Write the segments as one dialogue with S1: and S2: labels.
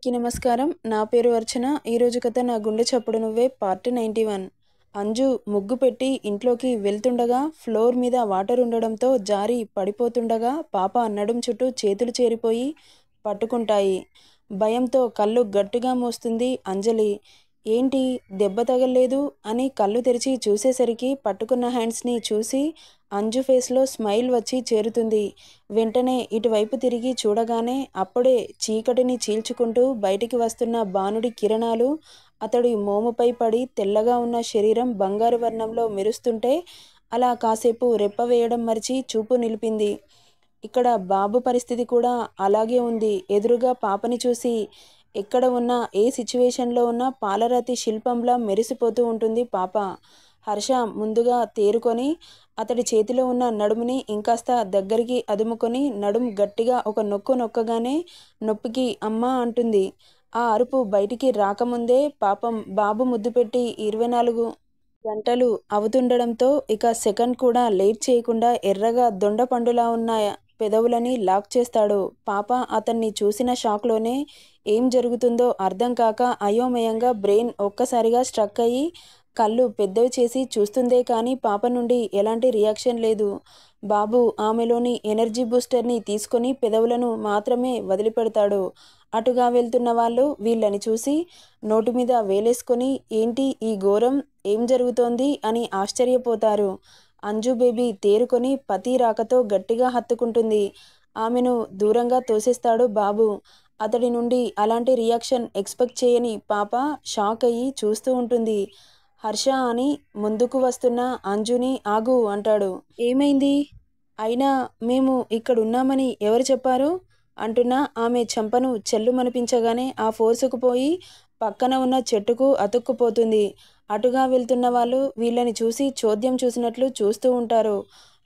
S1: అందరికీ నమస్కారం. నా పేరు అర్చన. ఈరోజు కథ నా గుండె చప్పుడు నువ్వే పార్ట్ 91. అంజు ముగ్గు పెట్టి ఇంట్లోకి వెళ్తుండగా ఫ్లోర్ మీద వాటర్ ఉండడంతో జారి పడిపోతుండగా పాప నడుం చుట్టూ చేతులు చేరిపోయి పట్టుకుంటాయి. భయంతో కళ్ళు గట్టిగా మూస్తుంది అంజలి. ఏంటి దెబ్బ తగల్లేదు అని కళ్ళు తెరిచి చూసేసరికి పట్టుకున్న హ్యాండ్స్ని చూసి అంజు ఫేస్లో స్మైల్ వచ్చి చేరుతుంది. వెంటనే ఇటువైపు తిరిగి చూడగానే అప్పుడే చీకటిని చీల్చుకుంటూ బయటికి వస్తున్న భానుడి కిరణాలు అతడి మోముపై పడి తెల్లగా ఉన్న శరీరం బంగారు వర్ణంలో మెరుస్తుంటే అలా కాసేపు రెప్ప వేయడం మరిచి చూపు నిలిపింది. ఇక్కడ బాబు పరిస్థితి కూడా అలాగే ఉంది. ఎదురుగా పాపని చూసి ఎక్కడ ఉన్నా ఏ సిచ్యువేషన్లో ఉన్నా పాలరాతి శిల్పంలా మెరిసిపోతూ ఉంటుంది పాప. హర్ష ముందుగా తేరుకొని అతడి చేతిలో ఉన్న నడుముని ఇంకాస్త దగ్గరికి అదుముకొని నడుం గట్టిగా ఒక నొక్కు నొక్కగానే నొప్పికి అమ్మా అంటుంది. ఆ అరుపు బయటికి రాకముందే పాపం బాబు ముద్దు పెట్టి 24 గంటలు అవుతుండడంతో ఇక సెకండ్ కూడా లేట్ చేయకుండా ఎర్రగా దొండ పండులా ఉన్న పెదవులని లాక్ చేస్తాడు. పాప అతన్ని చూసిన షాక్లోనే ఏం జరుగుతుందో అర్థం కాక అయోమయంగా బ్రెయిన్ ఒక్కసారిగా స్ట్రక్ అయ్యి కళ్ళు పెద్దవి చేసి చూస్తుందే కానీ పాప నుండి ఎలాంటి రియాక్షన్ లేదు. బాబు ఆమెలోని ఎనర్జీ బూస్టర్ని తీసుకొని పెదవులను మాత్రమే వదిలిపెడతాడు. అటుగా వెళ్తున్న వాళ్ళు వీళ్ళని చూసి నోటి మీద వేలేసుకొని ఏంటి ఈ ఘోరం, ఏం జరుగుతోంది అని ఆశ్చర్యపోతారు. అంజు బేబీ తేరుకొని పతి రాకతో గట్టిగా హత్తుకుంటుంది. ఆమెను దూరంగా తోసేస్తాడు బాబు. అతడి నుండి అలాంటి రియాక్షన్ ఎక్స్పెక్ట్ చేయని పాప షాక్ అయ్యి చూస్తూ ఉంటుంది. హర్ష అని ముందుకు వస్తున్న అంజుని ఆగు అంటాడు. ఏమైంది? అయినా మేము ఇక్కడున్నామని ఎవరు చెప్పారు అంటున్నా ఆమె చెంపను చెల్లుమనిపించగానే ఆ ఫోర్సుకు పోయి పక్కన ఉన్న చెట్టుకు అతుక్కుపోతుంది. అటుగా వెళ్తున్న వాళ్ళు వీళ్ళని చూసి చోద్యం చూసినట్లు చూస్తూ ఉంటారు.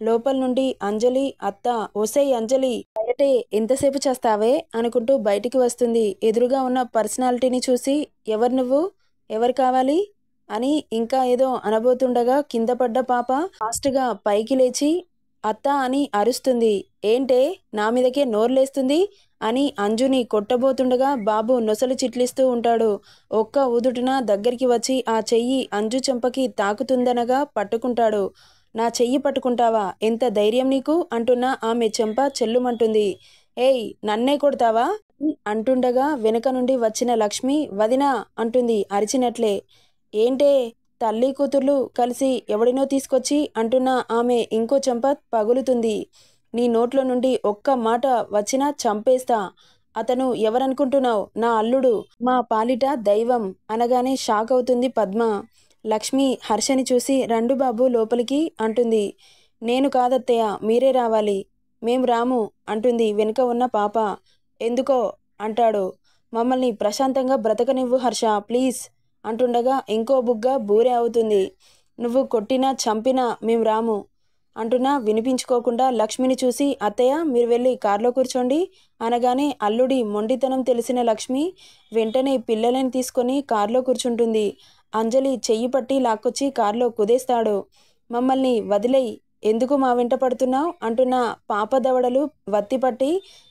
S1: లోపల నుండి అంజలి అత్త ఒసేయ్ అంజలి బయటే ఎంతసేపు చేస్తావే అనుకుంటూ బయటికి వస్తుంది. ఎదురుగా ఉన్న పర్సనాలిటీని చూసి ఎవరు నువ్వు, ఎవరు కావాలి అని ఇంకా ఏదో అనబోతుండగా కింద పడ్డ పాప ఫాస్ట్గా పైకి లేచి అత్త అని అరుస్తుంది. ఏంటే నా మీదకే నోర్లేస్తుంది అని అంజుని కొట్టబోతుండగా బాబు నొసలు చిట్లిస్తూ ఉంటాడు. ఒక్క ఊదుటున దగ్గరికి వచ్చి ఆ చెయ్యి అంజు చెంపకి తాకుతుందనగా పట్టుకుంటాడు. నా చెయ్యి పట్టుకుంటావా, ఎంత ధైర్యం నీకు అంటున్న ఆమె చెంప చెల్లుమంటుంది. ఏయ్ నన్నే కొడతావా అంటుండగా వెనుక నుండి వచ్చిన లక్ష్మి వదినా అంటుంది అరిచినట్లే. ఏంటే తల్లి కూతుర్లు కలిసి ఎవడినో తీసుకొచ్చి అంటున్న ఆమె ఇంకో చెంప పగులుతుంది. నీ నోట్లో నుండి ఒక్క మాట వచ్చినా చంపేస్తా. అతను ఎవరనుకుంటున్నావు? నా అల్లుడు, మా పాలిట దైవం అనగానే షాక్ అవుతుంది పద్మ. లక్ష్మి హర్షని చూసి రండు బాబు లోపలికి అంటుంది. నేను కాదత్తయ్య మీరే రావాలి. మేం రాము అంటుంది వెనుక ఉన్న పాప. ఎందుకో అంటాడు. మమ్మల్ని ప్రశాంతంగా బ్రతకనివ్వు హర్ష ప్లీజ్ అంటుండగా ఇంకో బుగ్గ బూరె అవుతుంది. నువ్వు కొట్టినా చంపినా మేం రాము అంటున్నా వినిపించుకోకుండా లక్ష్మిని చూసి అత్తయ్య మీరు వెళ్ళి కారులో కూర్చోండి అనగానే అల్లుడి మొండితనం తెలిసిన లక్ష్మి వెంటనే పిల్లలని తీసుకొని కారులో కూర్చుంటుంది. అంజలి చెయ్యి పట్టి లాక్కొచ్చి కారులో కుదేస్తాడు. మమ్మల్ని వదిలేయి, ఎందుకు మా వెంట పడుతున్నావు అంటున్న పాప దవడలు వత్తిపట్టి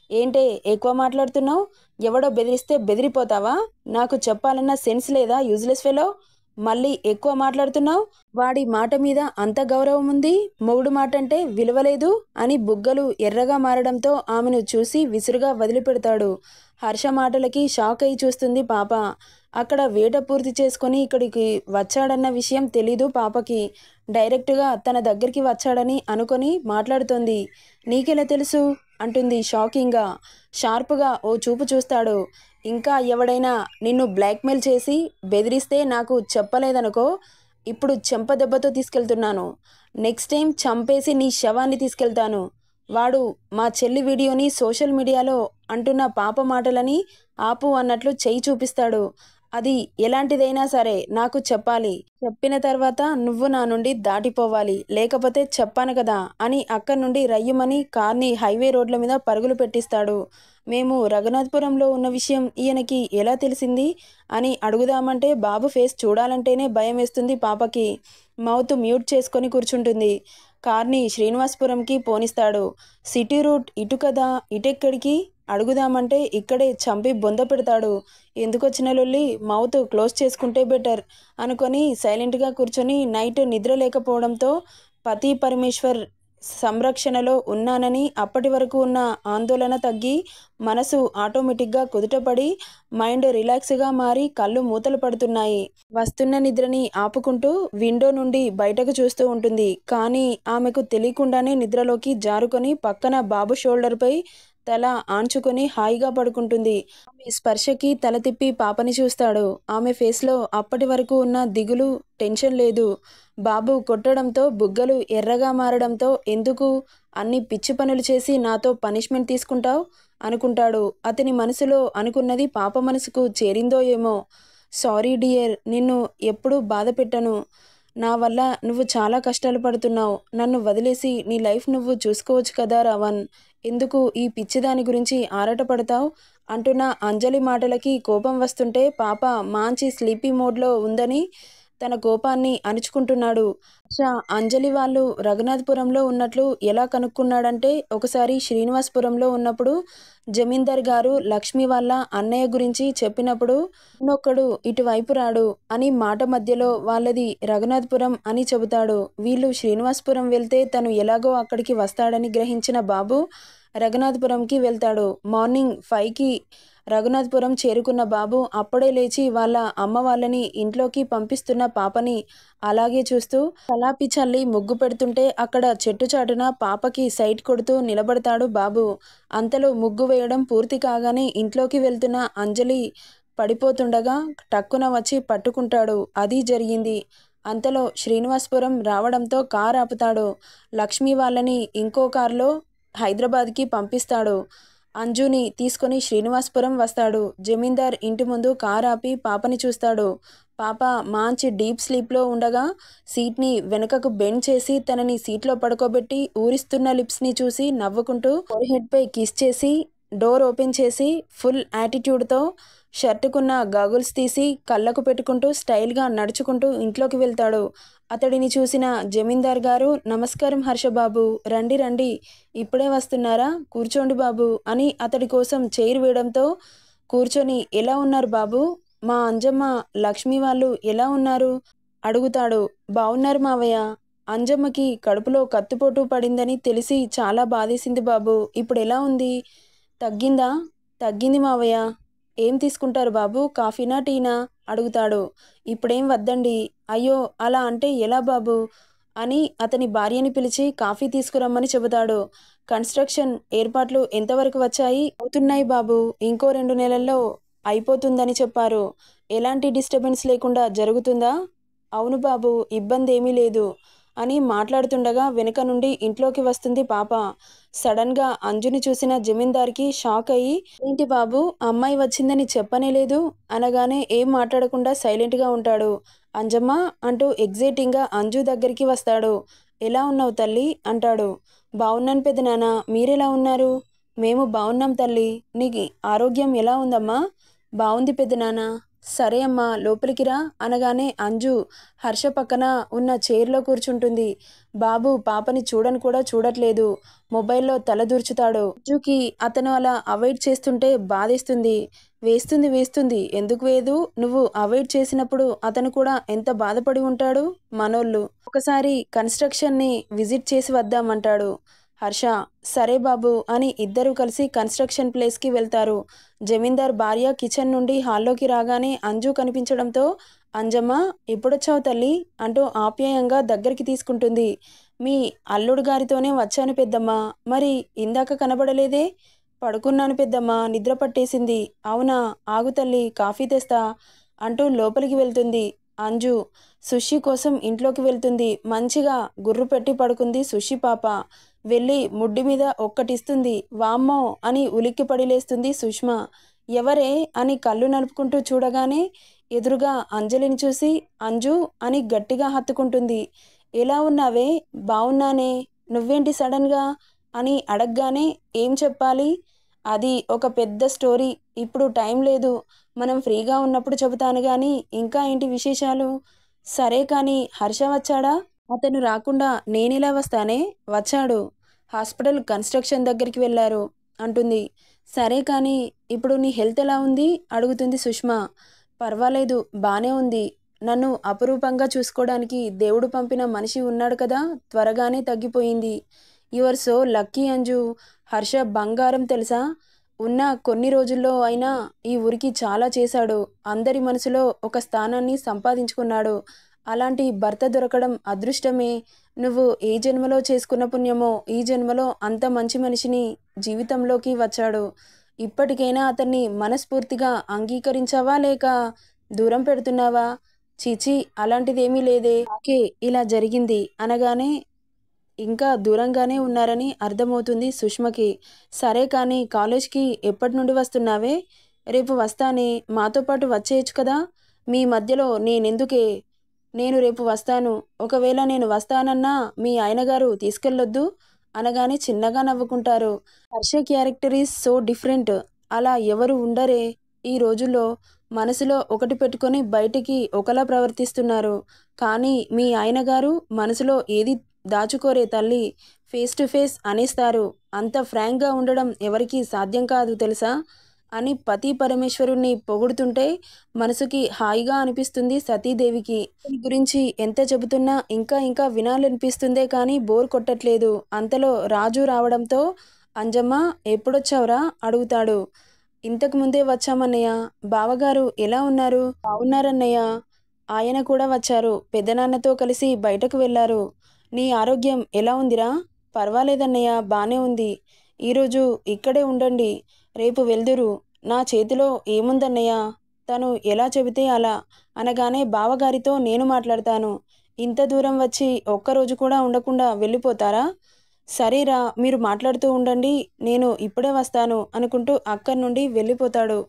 S1: ఏంటే ఎక్కువ మాట్లాడుతున్నావు, ఎవడో బెదిరిస్తే బెదిరిపోతావా, నాకు చెప్పాలన్న సెన్స్ లేదా యూజ్లెస్ ఫెలో, మళ్ళీ ఎక్కువ మాట్లాడుతున్నావు, వాడి మాట మీద అంత గౌరవం ఉంది, మొగుడు మాట అంటే విలువలేదు అని బుగ్గలు ఎర్రగా మారడంతో ఆమెను చూసి విసురుగా వదిలిపెడతాడు. హర్ష మాటలకి షాక్ అయి చూస్తుంది పాప. అక్కడ వేట పూర్తి చేసుకొని ఇక్కడికి వచ్చాడన్న విషయం తెలీదు పాపకి. డైరెక్ట్గా తన దగ్గరికి వచ్చాడని అనుకొని మాట్లాడుతోంది. నీకెలా తెలుసు అంటుంది షాకింగ్గా. షార్ప్గా ఓ చూపు చూస్తాడు. ఇంకా ఎవడైనా నిన్ను బ్లాక్మెయిల్ చేసి బెదిరిస్తే నాకు చెప్పలేదనుకో, ఇప్పుడు చెంప దెబ్బతో తీసుకెళ్తున్నాను. నెక్స్ట్ టైం చంపేసి నీ శవాన్ని తీసుకెళ్తాను. వాడు మా చెల్లి వీడియోని సోషల్ మీడియాలో అంటున్న పాప మాటలని ఆపు అన్నట్లు చెయ్యి చూపిస్తాడు. అది ఎలాంటిదైనా సరే నాకు చెప్పాలి. చెప్పిన తర్వాత నువ్వు నా నుండి దాటిపోవాలి. లేకపోతే చెప్పాను కదా అని అక్కడి నుండి రయ్యుమని కార్ని హైవే రోడ్ల మీద పరుగులు పెట్టిస్తాడు. మేము రఘునాథపురంలో ఉన్న విషయం ఈయనకి ఎలా తెలిసింది అని అడుగుదామంటే బాబు ఫేస్ చూడాలంటేనే భయం వేస్తుంది పాపకి. మౌత్ మ్యూట్ చేసుకొని కూర్చుంటుంది. కార్ని శ్రీనివాసపురంకి పోనిస్తాడు. సిటీ రూట్ ఇటు కదా, ఇటెక్కడికి అడుగుదామంటే ఇక్కడే చంపి బొంద పెడతాడు. ఎందుకొచ్చిన లొల్లి, మౌత్ క్లోజ్ చేసుకుంటే బెటర్ అనుకొని సైలెంట్గా కూర్చొని నైట్ నిద్ర లేకపోవడంతో పతి పరమేశ్వర్ సంరక్షణలో ఉన్నానని అప్పటి వరకు ఉన్న ఆందోళన తగ్గి మనసు ఆటోమేటిక్గా కుదుటపడి మైండ్ రిలాక్స్గా మారి కళ్ళు మూతలు పడుతున్నాయి. వస్తున్న నిద్రని ఆపుకుంటూ విండో నుండి బయటకు చూస్తూ ఉంటుంది. కానీ ఆమెకు తెలియకుండానే నిద్రలోకి జారుకొని పక్కన బాబు షోల్డర్పై తల ఆంచుకొని హాయిగా పడుకుంటుంది. ఆమె స్పర్శకి తల తిప్పి పాపని చూస్తాడు. ఆమె ఫేస్లో అప్పటి వరకు ఉన్న దిగులు, టెన్షన్ లేదు. బాబు కొట్టడంతో బుగ్గలు ఎర్రగా మారడంతో ఎందుకు అన్ని పిచ్చి పనులు చేసి నాతో పనిష్మెంట్ తీసుకుంటావు అనుకుంటాడు. అతని మనసులో అనుకున్నది పాప మనసుకు చేరిందో ఏమో. సారీ డియర్, నిన్ను ఎప్పుడూ బాధ పెట్టను. నా వల్ల నువ్వు చాలా కష్టాలు పడుతున్నావు. నన్ను వదిలేసి నీ లైఫ్ నువ్వు చూసుకోవచ్చు కదా రావణ్. ఎందుకు ఈ పిచ్చిదాని గురించి ఆరాటపడతావు అంటున్న అంజలి మాటలకి కోపం వస్తుంటే పాప మంచి స్లీపీ మోడ్లో ఉందని తన కోపాన్ని అణుచుకుంటున్నాడు. అంజలి వాళ్ళు రఘునాథపురంలో ఉన్నట్లు ఎలా కనుక్కున్నాడంటే ఒకసారి శ్రీనివాసపురంలో ఉన్నప్పుడు జమీందార్ గారు లక్ష్మి వాళ్ళ అన్నయ్య గురించి చెప్పినప్పుడు ఇంకొకడు ఇటువైపు రాడు అని మాట మధ్యలో వాళ్ళది రఘునాథపురం అని చెబుతాడు. వీళ్ళు శ్రీనివాసపురం వెళ్తే తను ఎలాగో అక్కడికి వస్తాడని గ్రహించిన బాబు రఘునాథపురంకి వెళ్తాడు. మార్నింగ్ 5కి రఘునాథపురం చేరుకున్న బాబు అప్పుడే లేచి వాళ్ళ అమ్మ వాళ్ళని ఇంట్లోకి పంపిస్తున్న పాపని అలాగే చూస్తూ కలాపి చల్లి ముగ్గు పెడుతుంటే అక్కడ చెట్టు చాటున పాపకి సైట్ కొడుతూ నిలబడతాడు బాబు. అంతలో ముగ్గు వేయడం పూర్తి కాగానే ఇంట్లోకి వెళ్తున్న అంజలి పడిపోతుండగా టక్కున వచ్చి పట్టుకుంటాడు. అది జరిగింది. అంతలో శ్రీనివాసపురం రావడంతో కారు ఆపుతాడు. లక్ష్మి వాళ్ళని ఇంకో కారులో హైదరాబాద్కి పంపిస్తాడు. అంజుని తీసుకొని శ్రీనివాసపురం వస్తాడు. జమీందార్ ఇంటి ముందు కారు ఆపి పాపని చూస్తాడు. పాప మంచి డీప్ స్లీప్లో ఉండగా సీట్ని వెనుకకు బెండ్ చేసి తనని సీట్లో పడుకోబెట్టి ఊరిస్తున్న లిప్స్ని చూసి నవ్వుకుంటూ ఫోర్హెడ్పై కిస్ చేసి డోర్ ఓపెన్ చేసి ఫుల్ యాటిట్యూడ్తో షర్టుకున్న గాగుల్స్ తీసి కళ్ళకు పెట్టుకుంటూ స్టైల్గా నడుచుకుంటూ ఇంట్లోకి వెళ్తాడు. అతడిని చూసిన జమీందార్ గారు, నమస్కారం హర్షబాబు, రండి రండి, ఇప్పుడే వస్తున్నారా, కూర్చోండి బాబు అని అతడి కోసం చైర్ వేయడంతో కూర్చొని ఎలా ఉన్నారు బాబు, మా అంజమ్మ లక్ష్మి వాళ్ళు ఎలా ఉన్నారు అడుగుతాడు. బావున్నారు మావయ్య. అంజమ్మకి కడుపులో కత్తిపోటు పడిందని తెలిసి చాలా బాధేసింది బాబు. ఇప్పుడు ఎలా ఉంది, తగ్గిందా? తగ్గింది మావయ్య. ఏం తీసుకుంటారు బాబు, కాఫీనా టీనా అడుగుతాడు. ఇప్పుడేం వద్దండి. అయ్యో అలా అంటే ఎలా బాబు అని అతని భార్యని పిలిచి కాఫీ తీసుకురమ్మని చెబుతాడు. కన్స్ట్రక్షన్ ఏర్పాట్లు ఎంతవరకు వచ్చాయి? అవుతున్నాయి బాబు, ఇంకో 2 నెలల్లో అయిపోతుందని చెప్పారు. ఎలాంటి డిస్టర్బెన్స్ లేకుండా జరుగుతుందా? అవును బాబు, ఇబ్బంది ఏమీ లేదు అని మాట్లాడుతుండగా వెనుక నుండి ఇంట్లోకి వస్తుంది పాప. సడన్గా అంజుని చూసిన జమీందార్కి షాక్ అయ్యి, ఏంటి బాబు అమ్మాయి వచ్చిందని చెప్పనే లేదు అనగానే ఏం మాట్లాడకుండా సైలెంట్గా ఉంటాడు. అంజమ్మ అంటూ ఎగ్జైటింగ్గా అంజు దగ్గరికి వస్తాడు. ఎలా ఉన్నావు తల్లి అంటాడు. బాగున్నాను పెద్దనాన్న, మీరెలా ఉన్నారు? మేము బాగున్నాం తల్లి. నీకు ఆరోగ్యం ఎలా ఉందమ్మా? బాగుంది పెద్దనాన్న. సరే అమ్మా లోపలికి రా అనగానే అంజు హర్ష పక్కన ఉన్న చైర్లో కూర్చుంటుంది. బాబు పాపని చూడని కూడా చూడట్లేదు. మొబైల్లో తల దూర్చుతాడు. అంజుకి అతను అలా అవాయిడ్ చేస్తుంటే బాధేస్తుంది. వేస్తుంది వేస్తుంది, ఎందుకు వేదు? నువ్వు అవాయిడ్ చేసినప్పుడు అతను కూడా ఎంత బాధపడి ఉంటాడు. మనోళ్ళు ఒకసారి కన్స్ట్రక్షన్ని విజిట్ చేసి వద్దామంటాడు. హర్ష సరే బాబు అని ఇద్దరూ కలిసి కన్స్ట్రక్షన్ ప్లేస్కి వెళ్తారు. జమీందార్ భార్య కిచెన్ నుండి హాల్లోకి రాగానే అంజు కనిపించడంతో, అంజమ్మ ఎప్పుడొచ్చావు తల్లి అంటూ ఆప్యాయంగా దగ్గరికి తీసుకుంటుంది. మీ అల్లుడు గారితోనే వచ్చాను పెద్దమ్మ. మరి ఇందాక కనబడలేదే? పడుకున్నాను పెద్దమ్మ, నిద్ర పట్టేసింది. అవునా, ఆగు తల్లి, కాఫీ తెస్తా అంటూ లోపలికి వెళ్తుంది. అంజు సుషి కోసం ఇంట్లోకి వెళ్తుంది. మంచిగా గుర్రు పెట్టి పడుకుంది సుషి పాప. వెళ్ళి ముడ్డి మీద ఒక్కటిస్తుంది. వామ్మో అని ఉలిక్కిపడి లేస్తుంది సుష్మ. ఎవరే అని కళ్ళు నలుపుకుంటూ చూడగానే ఎదురుగా అంజలిని చూసి అంజు అని గట్టిగా హత్తుకుంటుంది. ఎలా ఉన్నావే? బావున్నానే. నువ్వేంటి సడన్గా అని అడగగానే ఏం చెప్పాలి? అది ఒక పెద్ద స్టోరీ. ఇప్పుడు టైం లేదు. మనం ఫ్రీగా ఉన్నప్పుడు చెబుతాను గాని ఇంకా ఏంటి విశేషాలు? సరే కానీ హర్ష వచ్చాడా? అతను రాకుండా నేనెలా వస్తానే? వచ్చాడు. హాస్పిటల్ కన్స్ట్రక్షన్ దగ్గరికి వెళ్ళారు అంటుంది. సరే కానీ ఇప్పుడు నీ హెల్త్ ఎలా ఉంది అడుగుతుంది సుష్మా. పర్వాలేదు బానే ఉంది. నన్ను అపురూపంగా చూసుకోవడానికి దేవుడు పంపిన మనిషి ఉన్నాడు కదా, త్వరగానే తగ్గిపోయింది. You are so lucky Anju. Harsha బంగారం తెలుసా. ఉన్న కొన్ని రోజుల్లో అయినా ఈ ఊరికి చాలా చేశాడు. అందరి మనసులో ఒక స్థానాన్ని సంపాదించుకున్నాడు. అలాంటి భర్త దొరకడం అదృష్టమే. నువ్వు ఏ జన్మలో చేసుకున్న పుణ్యమో ఈ జన్మలో అంత మంచి మనిషిని జీవితంలోకి వచ్చాడు. ఇప్పటికైనా అతన్ని మనస్ఫూర్తిగా అంగీకరించావా లేక దూరం పెడుతున్నావా? చీచీ అలాంటిదేమీ లేదే. ఓకే ఇలా జరిగింది అనగానే ఇంకా దూరంగానే ఉన్నారని అర్థమవుతుంది సుష్మకి. సరే కానీ కాలేజ్కి ఎప్పటి నుండి వస్తున్నావే? రేపు వస్తానే, మాతో పాటు వచ్చేయచ్చు కదా. మీ మధ్యలో నేనెందుకే? నేను రేపు వస్తాను. ఒకవేళ నేను వస్తానన్నా మీ ఆయనగారు తీసుకెళ్ళొద్దు అనగానే చిన్నగా నవ్వుకుంటారు. Harsha character is so different. అలా ఎవరు ఉండరే ఈ రోజుల్లో. మనసులో ఒకటి పెట్టుకొని బయటికి ఒకలా ప్రవర్తిస్తున్నారు. కానీ మీ ఆయనగారు మనసులో ఏది దాచుకోరే తల్లి. ఫేస్ టు ఫేస్ అనేస్తారు. అంత ఫ్రాంక్గా ఉండడం ఎవరికీ సాధ్యం కాదు తెలుసా అని పతి పరమేశ్వరుణ్ణి పొగుడుతుంటే మనసుకి హాయిగా అనిపిస్తుంది సతీదేవికి. ఈ గురించి ఎంత చెబుతున్నా ఇంకా ఇంకా వినాలనిపిస్తుందే కానీ బోర్ కొట్టట్లేదు. అంతలో రాజు రావడంతో అంజమ్మ ఎప్పుడొచ్చావురా అడుగుతాడు. ఇంతకు ముందే వచ్చామన్నయ్య. బావగారు ఎలా ఉన్నారు? బావున్నారన్నయ్య. ఆయన కూడా వచ్చారు. పెద్దనాన్నతో కలిసి బయటకు వెళ్ళారు. నీ ఆరోగ్యం ఎలా ఉందిరా? పర్వాలేదన్నయ్య బానే ఉంది. ఈరోజు ఇక్కడే ఉండండి. రేపు వెళ్దురు. నా చేతిలో ఏముందన్నయ్య? తను ఎలా చెబితే అలా అనగానే బావగారితో నేను మాట్లాడతాను. ఇంత దూరం వచ్చి ఒక్కరోజు కూడా ఉండకుండా వెళ్ళిపోతారా? సరేరా మీరు మాట్లాడుతూ ఉండండి, నేను ఇప్పుడే వస్తాను అనుకుంటూ అక్కడి నుండి వెళ్ళిపోతాడు.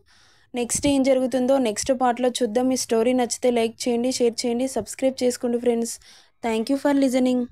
S1: నెక్స్ట్ ఏం జరుగుతుందో నెక్స్ట్ పార్ట్లో చూద్దాం. ఈ స్టోరీ నచ్చితే లైక్ చేయండి, షేర్ చేయండి, సబ్స్క్రైబ్ చేసుకోండి friends. Thank you for listening.